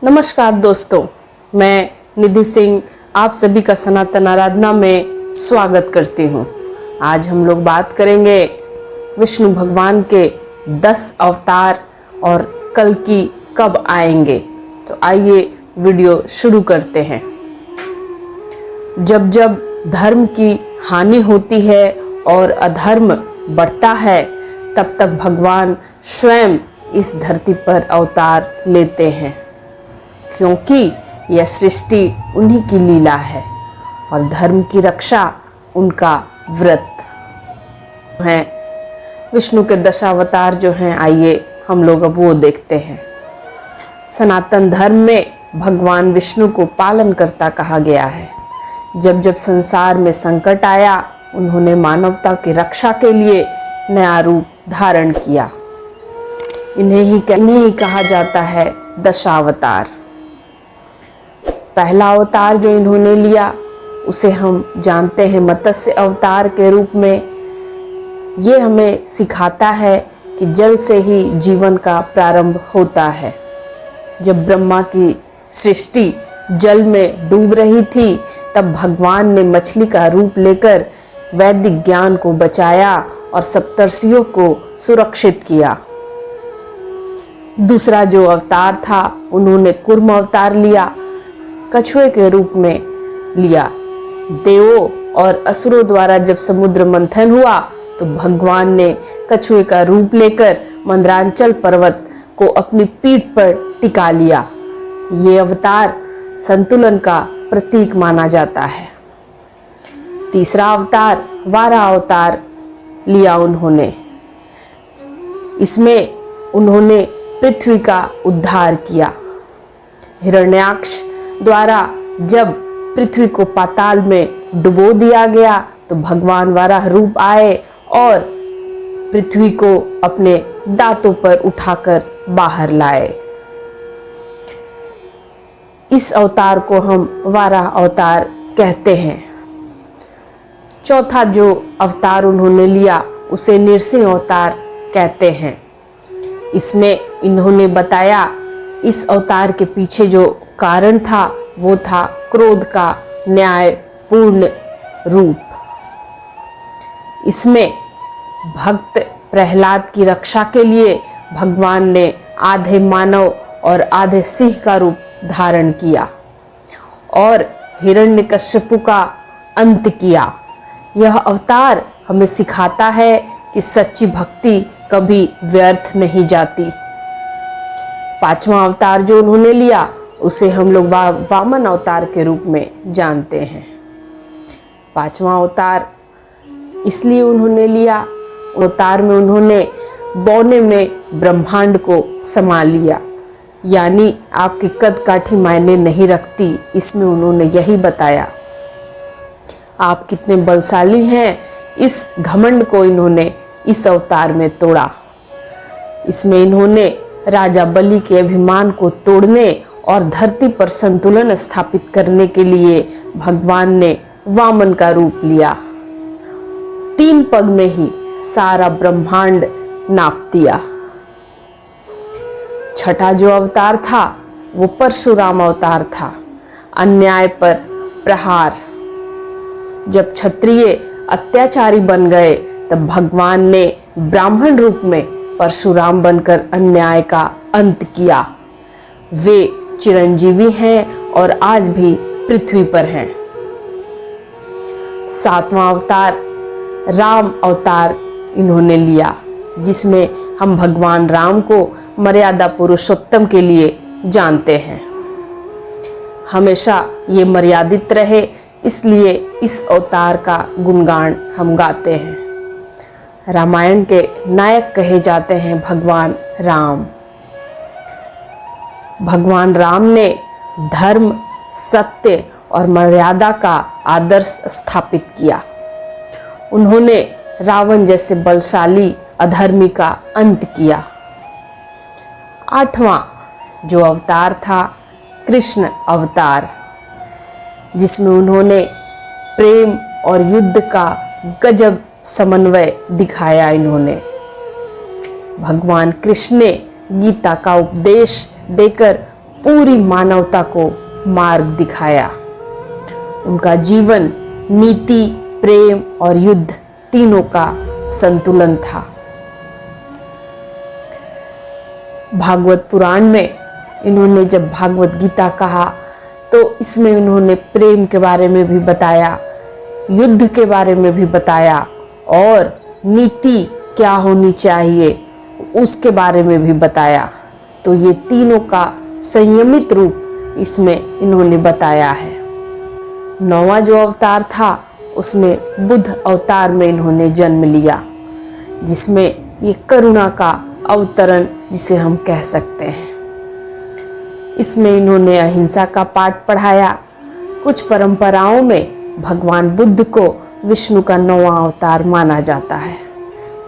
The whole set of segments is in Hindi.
नमस्कार दोस्तों, मैं निधि सिंह आप सभी का सनातन आराधना में स्वागत करती हूँ। आज हम लोग बात करेंगे विष्णु भगवान के 10 अवतार और कल की कब आएंगे। तो आइए वीडियो शुरू करते हैं। जब जब धर्म की हानि होती है और अधर्म बढ़ता है, तब तक भगवान स्वयं इस धरती पर अवतार लेते हैं, क्योंकि यह सृष्टि उन्हीं की लीला है और धर्म की रक्षा उनका व्रत है। विष्णु के 10 अवतार जो हैं, आइए हम लोग अब वो देखते हैं। सनातन धर्म में भगवान विष्णु को पालनकर्ता कहा गया है। जब जब संसार में संकट आया, उन्होंने मानवता की रक्षा के लिए नया रूप धारण किया। इन्हें ही कहा जाता है दशावतार। पहला अवतार जो इन्होंने लिया उसे हम जानते हैं मत्स्य अवतार के रूप में। ये हमें सिखाता है कि जल से ही जीवन का प्रारंभ होता है। जब ब्रह्मा की सृष्टि जल में डूब रही थी, तब भगवान ने मछली का रूप लेकर वैदिक ज्ञान को बचाया और सप्तर्षियों को सुरक्षित किया। दूसरा जो अवतार था, उन्होंने कूर्म अवतार लिया, कछुए के रूप में लिया। देवों और असुरों द्वारा जब समुद्र मंथन हुआ, तो भगवान ने कछुए का रूप लेकर मंदरांचल पर्वत को अपनी पीठ पर टिका लिया। ये अवतार संतुलन का प्रतीक माना जाता है। तीसरा अवतार वाराह अवतार लिया उन्होंने। इसमें उन्होंने पृथ्वी का उद्धार किया। हिरण्याक्ष द्वारा जब पृथ्वी को पाताल में डुबो दिया गया, तो भगवान वाराह रूप आए और पृथ्वी को अपने दांतों पर उठाकर बाहर लाए। इस अवतार को हम वाराह अवतार कहते हैं। चौथा जो अवतार उन्होंने लिया उसे नृसिंह अवतार कहते हैं। इसमें इन्होंने बताया इस अवतार के पीछे जो कारण था, वो था क्रोध का न्यायपूर्ण रूप। इसमें भक्त प्रहलाद की रक्षा के लिए भगवान ने आधे मानव और आधे सिंह का रूप धारण किया और हिरण्यकश्यपु का अंत किया। यह अवतार हमें सिखाता है कि सच्ची भक्ति कभी व्यर्थ नहीं जाती। पांचवा अवतार जो उन्होंने लिया उसे हम लोग वामन अवतार के रूप में जानते हैं। पांचवा अवतार इसलिए उन्होंने लिया, अवतार में उन्होंने बौने में ब्रह्मांड को समा लिया। यानी आपकी कद काठी मायने नहीं रखती, इसमें उन्होंने यही बताया। आप कितने बलशाली हैं, इस घमंड को इन्होंने इस अवतार में तोड़ा। इसमें इन्होंने राजा बलि के अभिमान को तोड़ने और धरती पर संतुलन स्थापित करने के लिए भगवान ने वामन का रूप लिया। 3 पग में ही सारा ब्रह्मांड नाप दिया। छठा जो अवतार था वो परशुराम अवतार था। अन्याय पर प्रहार। जब क्षत्रिय अत्याचारी बन गए, तब भगवान ने ब्राह्मण रूप में परशुराम बनकर अन्याय का अंत किया। वे चिरंजीवी हैं और आज भी पृथ्वी पर हैं। 7वां अवतार राम अवतार इन्होंने लिया, जिसमें हम भगवान राम को मर्यादा पुरुषोत्तम के लिए जानते हैं। हमेशा ये मर्यादित रहे, इसलिए इस अवतार का गुणगान हम गाते हैं। रामायण के नायक कहे जाते हैं भगवान राम। भगवान राम ने धर्म, सत्य और मर्यादा का आदर्श स्थापित किया। उन्होंने रावण जैसे बलशाली अधर्मी का अंत किया। 8वां जो अवतार था कृष्ण अवतार, जिसमें उन्होंने प्रेम और युद्ध का गजब समन्वय दिखाया। इन्होंने भगवान कृष्ण ने गीता का उपदेश देकर पूरी मानवता को मार्ग दिखाया। उनका जीवन नीति, प्रेम और युद्ध तीनों का संतुलन था। भागवत पुराण में इन्होंने जब भागवत गीता कहा तो इसमें उन्होंने प्रेम के बारे में भी बताया, युद्ध के बारे में भी बताया और नीति क्या होनी चाहिए उसके बारे में भी बताया। तो ये तीनों का संयमित रूप इसमें इन्होंने बताया है। 9वां जो अवतार था उसमें बुद्ध अवतार में इन्होंने जन्म लिया, जिसमें ये करुणा का अवतरण जिसे हम कह सकते हैं। इसमें इन्होंने अहिंसा का पाठ पढ़ाया। कुछ परंपराओं में भगवान बुद्ध को विष्णु का 9वां अवतार माना जाता है।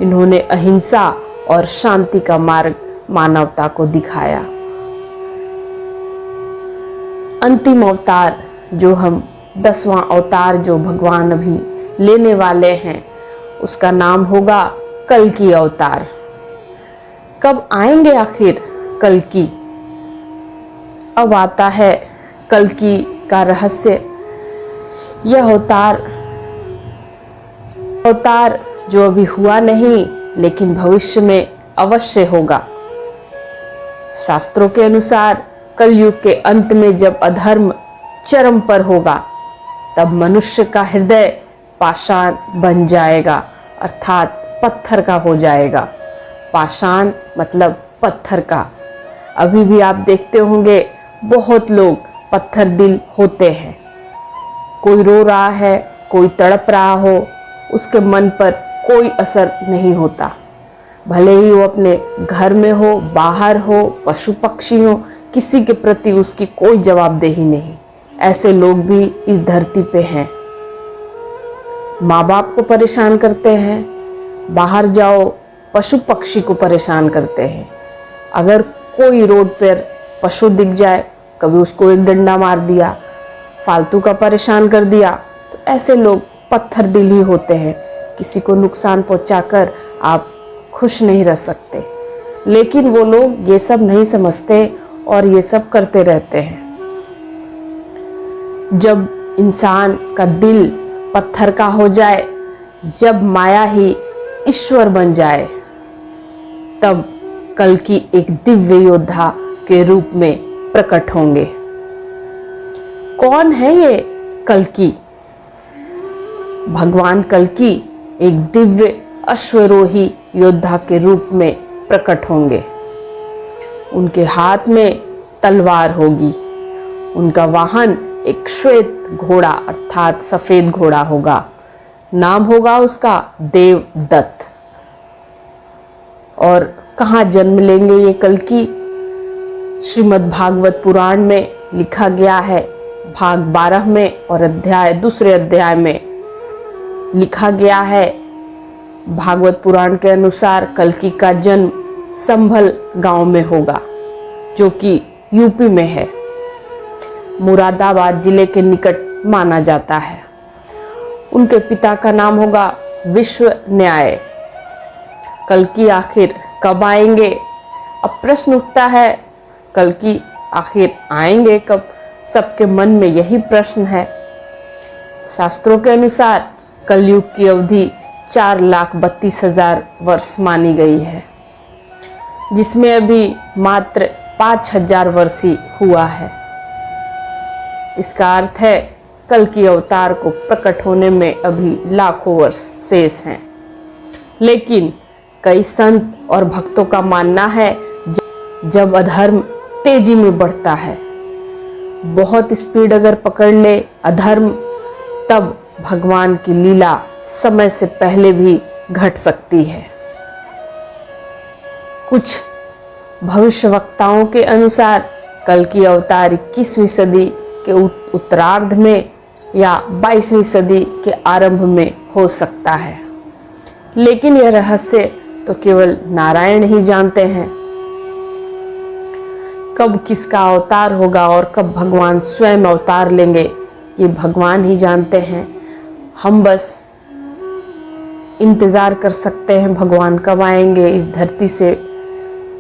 इन्होंने अहिंसा और शांति का मार्ग मानवता को दिखाया। अंतिम अवतार जो हम 10वां अवतार जो भगवान अभी लेने वाले हैं उसका नाम होगा कल्कि अवतार। कब आएंगे आखिर कल्कि? अब आता है कल्कि का रहस्य। यह अवतार जो अभी हुआ नहीं लेकिन भविष्य में अवश्य होगा। शास्त्रों के अनुसार कलयुग के अंत में जब अधर्म चरम पर होगा तब मनुष्य का हृदय पाषाण बन जाएगा, अर्थात पत्थर का हो जाएगा। पाषाण मतलब पत्थर का। अभी भी आप देखते होंगे बहुत लोग पत्थर दिल होते हैं। कोई रो रहा है, कोई तड़प रहा हो, उसके मन पर कोई असर नहीं होता। भले ही वो अपने घर में हो, बाहर हो, पशु पक्षी हो, किसी के प्रति उसकी कोई जवाबदेही नहीं। ऐसे लोग भी इस धरती पे हैं। माँ बाप को परेशान करते हैं, बाहर जाओ पशु पक्षी को परेशान करते हैं। अगर कोई रोड पर पशु दिख जाए, कभी उसको एक डंडा मार दिया, फालतू का परेशान कर दिया, तो ऐसे लोग पत्थर दिल ही होते हैं। किसी को नुकसान पहुंचाकर आप खुश नहीं रह सकते। लेकिन वो लोग ये सब नहीं समझते और ये सब करते रहते हैं। जब इंसान का दिल पत्थर का हो जाए, जब माया ही ईश्वर बन जाए, तब कल्कि एक दिव्य योद्धा के रूप में प्रकट होंगे। कौन है ये कल्कि? भगवान कल्कि एक दिव्य अश्वरोही योद्धा के रूप में प्रकट होंगे। उनके हाथ में तलवार होगी। उनका वाहन एक श्वेत घोड़ा अर्थात सफेद घोड़ा होगा। नाम होगा उसका देवदत्त। और कहाँ जन्म लेंगे ये कल्कि? श्रीमद् भागवत पुराण में लिखा गया है, भाग 12 में और दूसरे अध्याय में लिखा गया है। भागवत पुराण के अनुसार कल्कि का जन्म संभल गांव में होगा, जो कि यूपी में है, मुरादाबाद जिले के निकट माना जाता है। उनके पिता का नाम होगा विश्वन्याय। कल्कि आखिर कब आएंगे? अब प्रश्न उठता है, कल्कि आखिर आएंगे कब? सबके मन में यही प्रश्न है। शास्त्रों के अनुसार कलयुग की अवधि 4,32,000 वर्ष मानी गई है, जिसमें अभी मात्र 5,000 वर्ष ही हुआ है। इसका अर्थ है कल्कि अवतार को प्रकट होने में अभी लाखों वर्ष शेष हैं। लेकिन कई संत और भक्तों का मानना है जब अधर्म तेजी में बढ़ता है, बहुत स्पीड अगर पकड़ ले अधर्म, तब भगवान की लीला समय से पहले भी घट सकती है। कुछ भविष्यवक्ताओं के अनुसार कल्कि अवतार 21वीं सदी के उत्तरार्ध में या 22वीं सदी के आरंभ में हो सकता है। लेकिन यह रहस्य तो केवल नारायण ही जानते हैं। कब किसका अवतार होगा और कब भगवान स्वयं अवतार लेंगे, ये भगवान ही जानते हैं। हम बस इंतज़ार कर सकते हैं भगवान कब आएंगे इस धरती से।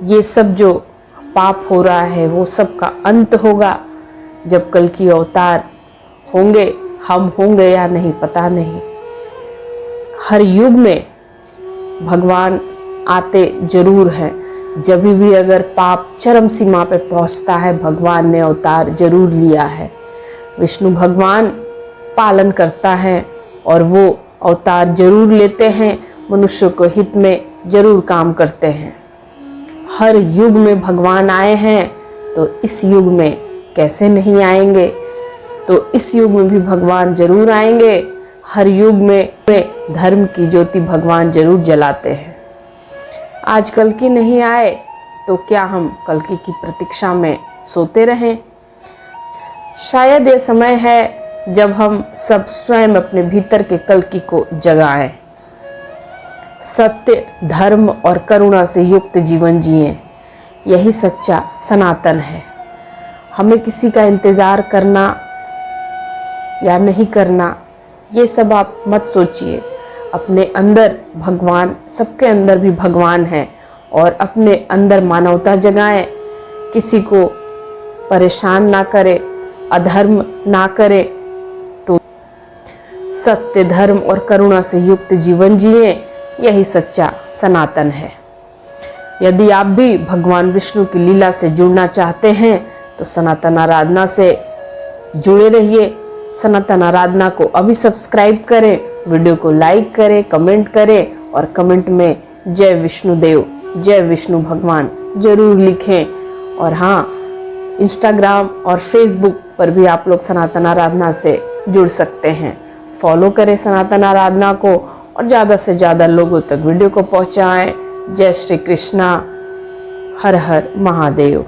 ये सब जो पाप हो रहा है वो सब का अंत होगा। जब कल की अवतार होंगे, हम होंगे या नहीं पता नहीं। हर युग में भगवान आते जरूर हैं। जब भी अगर पाप चरम सीमा पे पहुंचता है, भगवान ने अवतार जरूर लिया है। विष्णु भगवान पालन करता है और वो अवतार जरूर लेते हैं, मनुष्य को हित में जरूर काम करते हैं। हर युग में भगवान आए हैं तो इस युग में कैसे नहीं आएंगे। तो इस युग में भी भगवान जरूर आएंगे। हर युग में धर्म की ज्योति भगवान जरूर जलाते हैं। आज कल की नहीं आए तो क्या हम कल की प्रतीक्षा में सोते रहें। शायद ये समय है जब हम सब स्वयं अपने भीतर के कल्कि को जगाएं। सत्य, धर्म और करुणा से युक्त जीवन जिएं। यही सच्चा सनातन है। हमें किसी का इंतज़ार करना या नहीं करना, ये सब आप मत सोचिए। अपने अंदर भगवान, सबके अंदर भी भगवान है, और अपने अंदर मानवता जगाएं। किसी को परेशान ना करे, अधर्म ना करे, तो सत्य, धर्म और करुणा से युक्त जीवन जिए। यही सच्चा सनातन है। यदि आप भी भगवान विष्णु की लीला से जुड़ना चाहते हैं तो सनातन आराधना से जुड़े रहिए। सनातन आराधना को अभी सब्सक्राइब करें, वीडियो को लाइक करें, कमेंट करें और कमेंट में जय विष्णुदेव, जय विष्णु भगवान जरूर लिखें। और हाँ, इंस्टाग्राम और फेसबुक पर भी आप लोग सनातन आराधना से जुड़ सकते हैं। फॉलो करें सनातन आराधना को और ज़्यादा से ज़्यादा लोगों तक वीडियो को पहुँचाएं। जय श्री कृष्णा। हर हर महादेव।